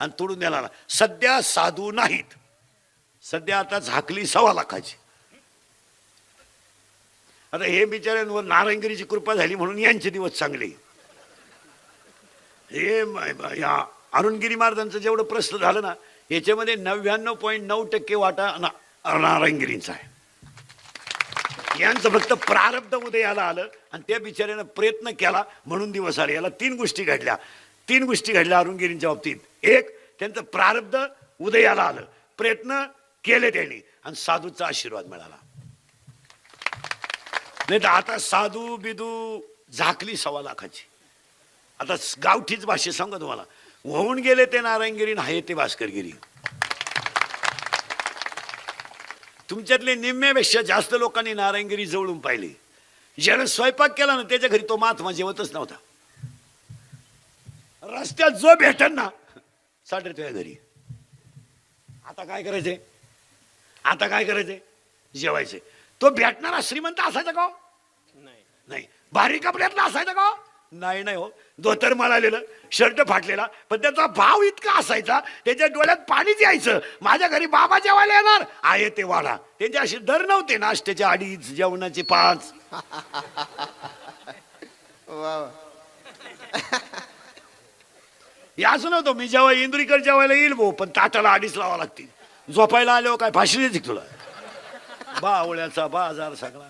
आणि तोडून द्यायला. सध्या साधू नाहीत, सध्या आता झाकली 1.25 लाखाची. आता हे बिचाऱ्यांवर नारायणगिरीची कृपा झाली म्हणून यांचे दिवस चांगले. हे या अरुणगिरी महाराजांचं जेवढं प्रश्न झालं ना, याच्यामध्ये 99.9% वाटा नारायणगिरींचा आहे. यांचं फक्त प्रारब्ध उदयाला आलं आणि त्या बिचाऱ्यानं प्रयत्न केला म्हणून दिवस आले. याला 3 गोष्टी घडल्या. 3 गोष्टी घडल्या अरुणगिरींच्या बाबतीत. एक, त्यांचं प्रारब्ध उदयाला आलं, प्रयत्न केले त्यांनी, आणि साधूचा आशीर्वाद मिळाला. नाही तर आता साधू बिदू झाकली 1.25 लाखाची. आता गावठीच भाषेत सांगा तुम्हाला, होऊन गेले ते नारायणगिरी, आहे ते भास्करगिरी. तुमच्यातले निम्म्यापेक्षा जास्त लोकांनी नारायणगिरी जवळून पाहिली. ज्यानं स्वयंपाक केला ना त्याच्या घरी तो महात्मा जेवतच नव्हता. रस्त्यात जो भेटन ना साडे तुझ्या घरी. आता काय करायचंय, आता काय करायचंय, जेवायचे. तो भेटणारा श्रीमंत असायचा का? नाही. भारी कपड्यातला असायचा का? नाही. नाही हो, धोतर मळालेलं, शर्ट फाटलेला, पण त्याचा भाव इतका असायचा त्याच्या डोळ्यात पाणीच यायचं. माझ्या घरी बाबा जेवायला येणार, आहे ते वाढा. त्यांचे असे दर नव्हते, नाश्त्याचे 2.5, जेवणाचे 5. हे असं नव्हतं मी जेव्हा इंदुरीकर जेवायला येईल भाऊ, पण ताटाला 2.5 लावा लागतील. झोपायला आल्यावर काय फाशी देते तुला? बावळ्याचा बाजार सगळा.